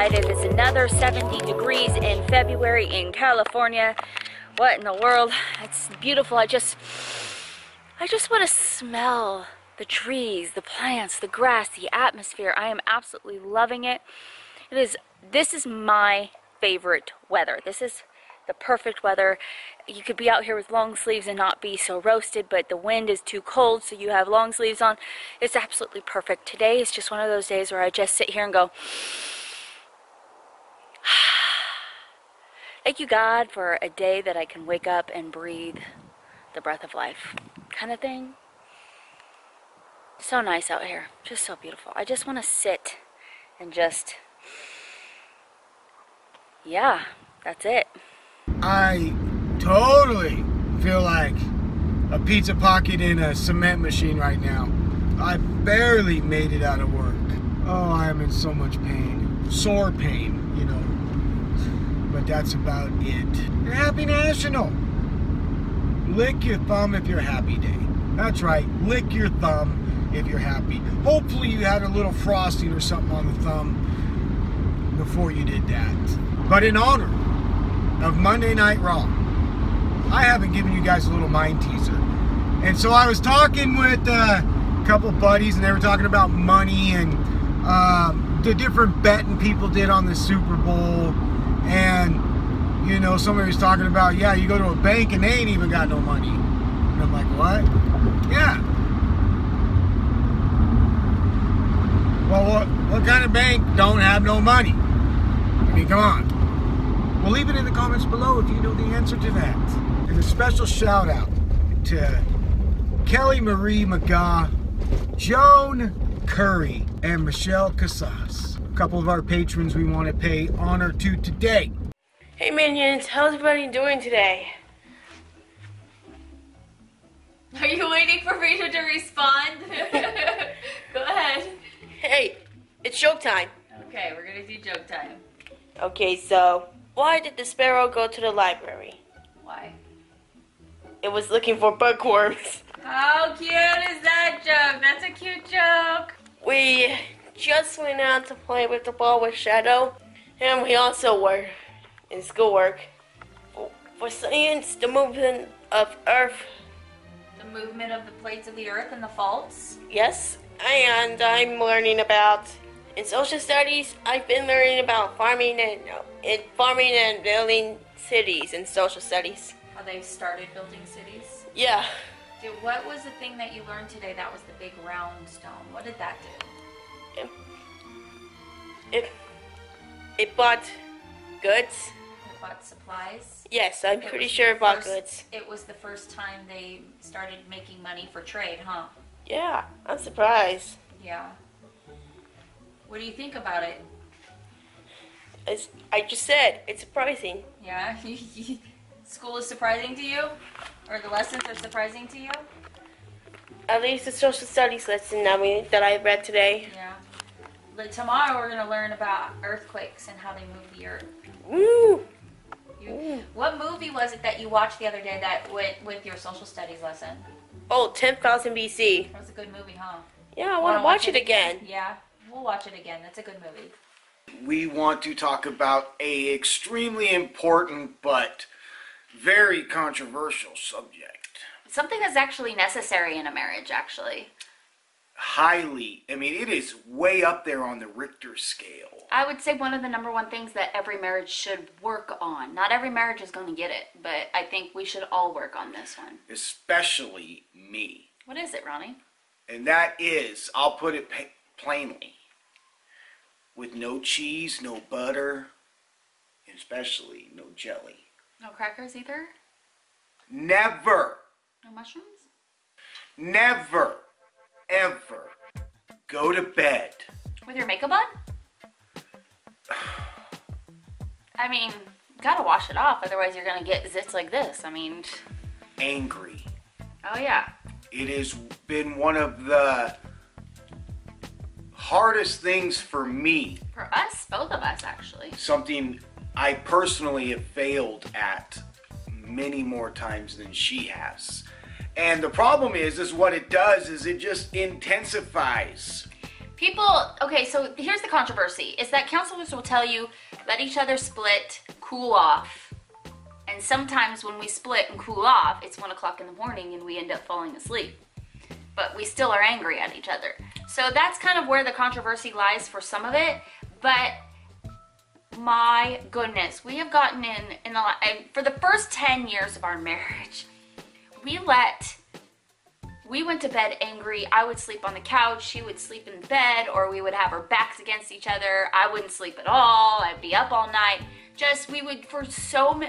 outside. It is another 70 degrees in February in California. What in the world? It's beautiful. I just want to smell the trees, the plants, the grass, the atmosphere. I am absolutely loving it. This is my favorite weather. This is the perfect weather. You could be out here with long sleeves and not be so roasted, but the wind is too cold, so you have long sleeves on. It's absolutely perfect. Today is just one of those days where I just sit here and go, thank you, God, for a day that I can wake up and breathe the breath of life, kind of thing. So nice out here, just so beautiful. I just want to sit and just, yeah, that's it. I totally feel like a pizza pocket in a cement machine right now. I barely made it out of work. Oh, I am in so much pain. Sore pain, you know. But that's about it. You're Happy National. Lick your thumb if you're happy day. That's right, lick your thumb if you're happy. Hopefully you had a little frosting or something on the thumb before you did that. But in honor of Monday Night Raw, I haven't given you guys a little mind teaser. And so I was talking with a couple buddies, and they were talking about money and the different betting people did on the Super Bowl. And, you know, somebody was talking about, yeah, you go to a bank and they ain't even got no money. And I'm like, what? Yeah. Well, what kind of bank don't have no money? I mean, come on. Well, leave it in the comments below if you know the answer to that. And a special shout out to Kelly Marie McGaw, Joan Curry, and Michelle Casas. A couple of our patrons we want to pay honor to today. Hey minions, how's everybody doing today? Are you waiting for me to respond? Go ahead. Hey, it's joke time. Okay, we're gonna do joke time. Okay, so why did the sparrow go to the library? Why? It was looking for bookworms. How cute is that joke? That's a cute joke. We just went out to play with the ball with Shadow, and we also were in schoolwork. For science, the movement of Earth. The movement of the plates of the Earth and the faults. Yes, and I'm learning about, in social studies, I've been learning about farming and building cities in social studies. How they started building cities. Yeah. Dude, what was the thing that you learned today that was the big round stone? What did that do? It bought goods. It bought supplies? Yes, I'm pretty sure it bought goods. It was the first time they started making money for trade, huh? Yeah, I'm surprised. Yeah. What do you think about it? As I just said, it's surprising. Yeah? School is surprising to you? Or the lessons are surprising to you? At least the social studies lesson that I read today. Yeah. But tomorrow we're going to learn about earthquakes and how they move the earth. Woo! What movie was it that you watched the other day that went with your social studies lesson? Oh, 10,000 BC. That was a good movie, huh? Yeah, I want to watch it again. Yeah, we'll watch it again. That's a good movie. We want to talk about a extremely important but very controversial subject. Something that's actually necessary in a marriage, actually. Highly. I mean, it is way up there on the Richter scale. I would say one of the #1 things that every marriage should work on. Not every marriage is going to get it, but I think we should all work on this one. Especially me. What is it, Ronnie? And that is, I'll put it plainly, with no cheese, no butter, and especially no jelly. No crackers either? Never. No mushrooms? Never, ever go to bed with your makeup on? I mean, you gotta wash it off, otherwise you're gonna get zits like this. I mean... angry. Oh, yeah. It has been one of the hardest things for me. For us, both of us, actually. Something I personally have failed at many more times than she has. And the problem is what it does is it just intensifies People, okay, so here's the controversy, is that counselors will tell you, let each other split, cool off. And sometimes when we split and cool off, it's 1 o'clock in the morning and we end up falling asleep. But we still are angry at each other. So that's kind of where the controversy lies for some of it. But my goodness, we have gotten in for the first 10 years of our marriage, we went to bed angry. I would sleep on the couch, she would sleep in bed, or we would have our backs against each other. I wouldn't sleep at all. I'd be up all night. We would for so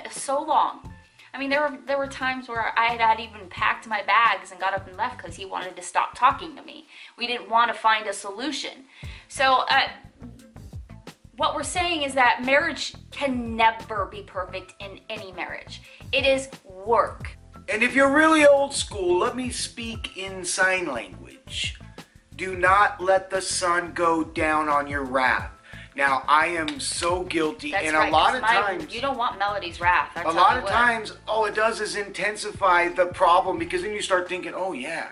long. I mean, there were times where I had even packed my bags and got up and left because he wanted to stop talking to me. We didn't want to find a solution. So what we're saying is that marriage can never be perfect in any marriage. It is work. And if you're really old school, let me speak in sign language. Do not let the sun go down on your wrath. Now, I am so guilty, That's and right, a lot of times... You don't want Melody's wrath. A lot of times, all it does is intensify the problem, because then you start thinking, oh yeah,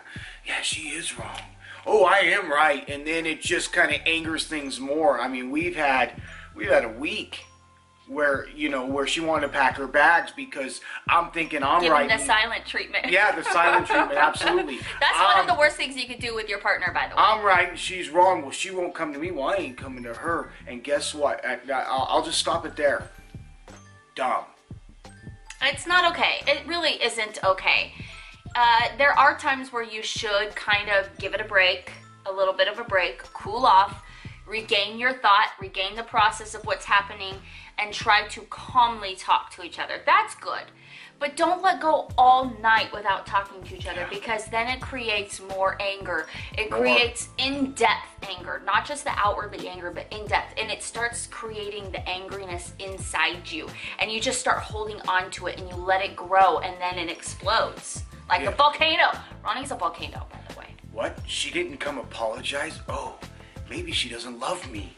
she is wrong. Oh, I am right. And then it just kind of angers things more. I mean, we've had a week where she wanted to pack her bags because I'm thinking I'm right. Give them the silent treatment. Yeah, the silent treatment, absolutely. That's one of the worst things you could do with your partner, by the way. I'm right and she's wrong. Well, she won't come to me. Well, I ain't coming to her. And guess what? I'll just stop it there. Dumb. It's not okay. It really isn't okay. There are times where you should kind of give it a break, a little bit of a break, cool off, regain your thought, regain the process of what's happening, and try to calmly talk to each other. That's good. But don't let go all night without talking to each other, because then it creates more anger. It creates in-depth anger, not just the outwardly anger, but in-depth. And it starts creating the angriness inside you. And you just start holding on to it and you let it grow, and then it explodes. Like a volcano. Ronnie's a volcano, by the way. What? She didn't come apologize? Oh, maybe she doesn't love me.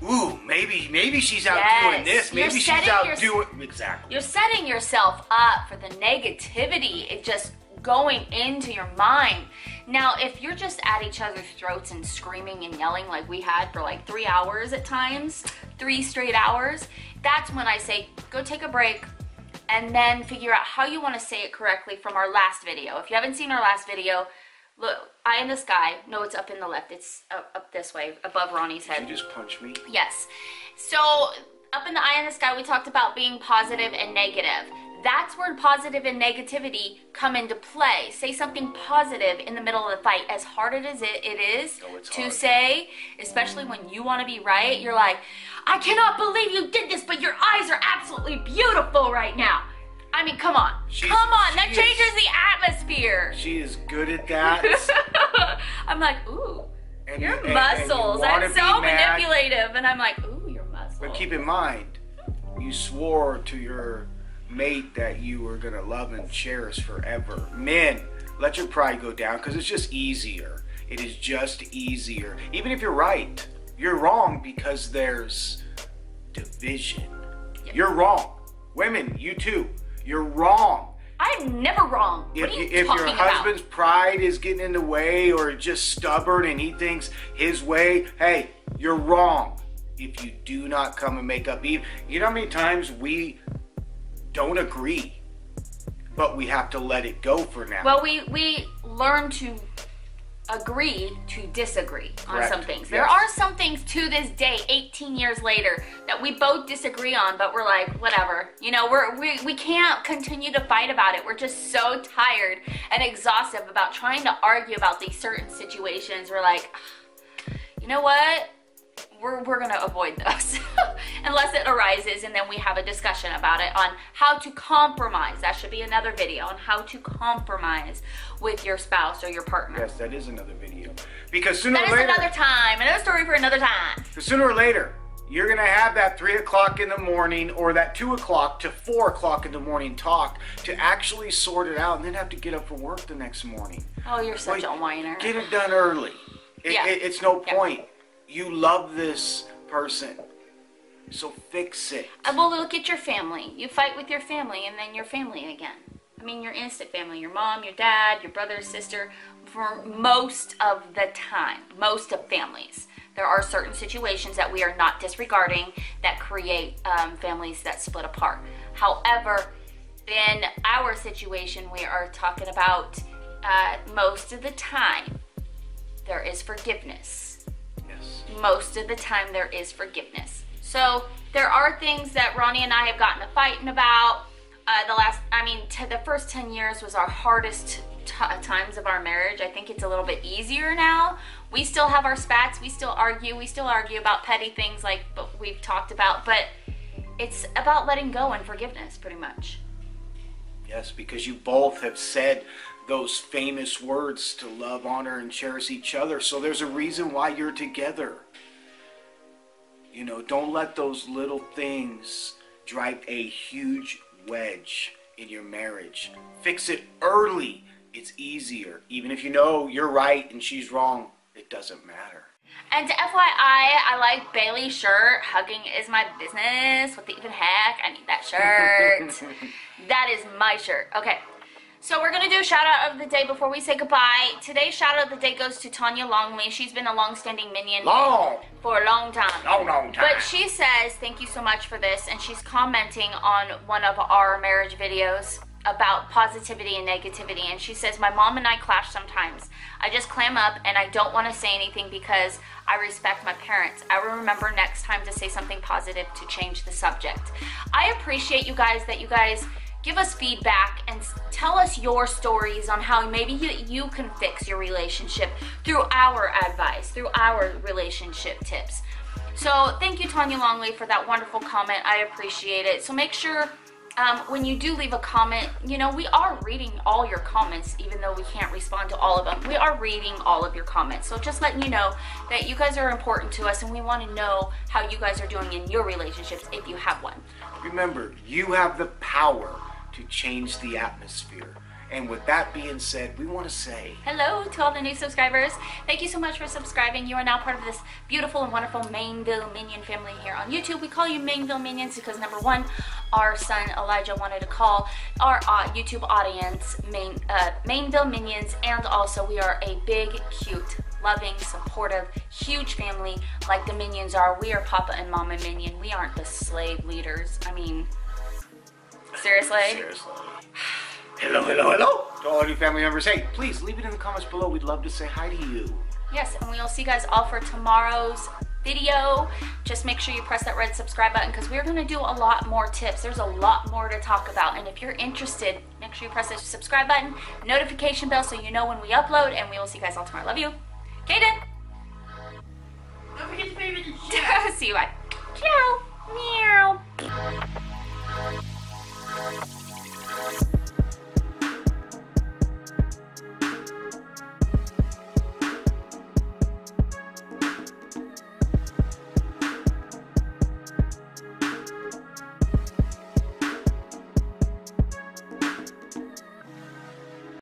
Ooh, maybe she's out doing this. Maybe she's out doing... Exactly. You're setting yourself up for the negativity. It just going into your mind. Now, if you're just at each other's throats and screaming and yelling like we had for like 3 hours at times, 3 straight hours, that's when I say, go take a break and then figure out how you want to say it correctly from our last video. If you haven't seen our last video, look, eye in the sky. No, it's up in the left. It's up this way, above Ronnie's head. Did you just punch me? Yes. So, up in the eye in the sky, we talked about being positive and negative. That's where positive and negativity come into play. Say something positive in the middle of the fight. As hard as it is to say, especially when you want to be right, you're like, I cannot believe you did this, but your eyes are absolutely beautiful right now. I mean, come on. That changes the atmosphere. She is good at that. I'm like, ooh, your muscles. I'm so manipulative. And I'm like, ooh, your muscles. But keep in mind, you swore to your mate that you were going to love and cherish forever. Men, let your pride go down, because it's just easier. It is just easier. Even if you're right, you're wrong because there's division. Yep. You're wrong. Women, you too. You're wrong. I'm never wrong. What are you if talking your about? husband's pride is getting in the way, or just stubborn and he thinks his way, hey, you're wrong. If you do not come and make up, you know how many times we don't agree, but we have to let it go for now. Well, we learn to agree to disagree on some things. There are some things to this day, 18 years later, that we both disagree on, but we're like, whatever. You know, we can't continue to fight about it. We're just so tired and exhausted about trying to argue about these certain situations. We're like, you know what? We're going to avoid those unless it arises, and then we have a discussion about it on how to compromise. That should be another video on how to compromise with your spouse or your partner. Yes, that is another video. Because sooner or later... That is another time. Another story for another time. Because sooner or later, you're going to have that 3 o'clock in the morning or that 2 o'clock to 4 o'clock in the morning talk to actually sort it out and then have to get up for work the next morning. Oh, you're such a whiner. Get it done early. It's no point. You love this person, so fix it. Well, look at your family. You fight with your family, and then your family again. I mean, your instant family, your mom, your dad, your brother, sister, for most of the time, most of families. There are certain situations that we are not disregarding that create families that split apart. However, in our situation, we are talking about most of the time, there is forgiveness. Yes. Most of the time, there is forgiveness. So there are things that Ronnie and I have gotten to fighting about. The first 10 years was our hardest times of our marriage. I think it's a little bit easier now. We still have our spats. We still argue about petty things like we've talked about, but it's about letting go and forgiveness, pretty much. Yes, because you both have said those famous words to love, honor, and cherish each other. So there's a reason why you're together. You know, don't let those little things drive a huge wedge in your marriage. Fix it early. It's easier. Even if you know you're right and she's wrong, it doesn't matter. And FYI, I like Bailey's shirt. Hugging is my business. What the even heck? I need that shirt. That is my shirt. Okay. So we're going to do a shout out of the day before we say goodbye. Today's shout out of the day goes to Tanya Longley. She's been a long-standing minion for a long time. Long time. But she says, thank you so much for this. And she's commenting on one of our marriage videos about positivity and negativity. And she says, my mom and I clash sometimes. I just clam up and I don't want to say anything because I respect my parents. I will remember next time to say something positive to change the subject. I appreciate you guys that you guys give us feedback and tell us your stories on how maybe you can fix your relationship through our advice, through our relationship tips. So thank you, Tanya Longley, for that wonderful comment. I appreciate it. So make sure when you do leave a comment, you know, we are reading all your comments, even though we can't respond to all of them. We are reading all of your comments. So just letting you know that you guys are important to us and we want to know how you guys are doing in your relationships if you have one. Remember, you have the power to change the atmosphere. And with that being said, we want to say hello to all the new subscribers. Thank you so much for subscribing. You are now part of this beautiful and wonderful Mainville Minion family here on YouTube. We call you Mainville Minions because number one, our son Elijah wanted to call our YouTube audience Mainville Minions, and also we are a big, cute, loving, supportive, huge family like the Minions are. We are Papa and Mama Minion. We aren't the slave leaders. I mean, seriously? Seriously. Hello, hello, hello. To all our new family members, hey, please leave it in the comments below. We'd love to say hi to you. Yes, and we'll see you guys all for tomorrow's video. Just make sure you press that red subscribe button because we're going to do a lot more tips. There's a lot more to talk about, and if you're interested, make sure you press the subscribe button, notification bell so you know when we upload, and we will see you guys all tomorrow. Love you. Kayden. Don't forget to favorite the chat. See you. Bye. Ciao. Meow.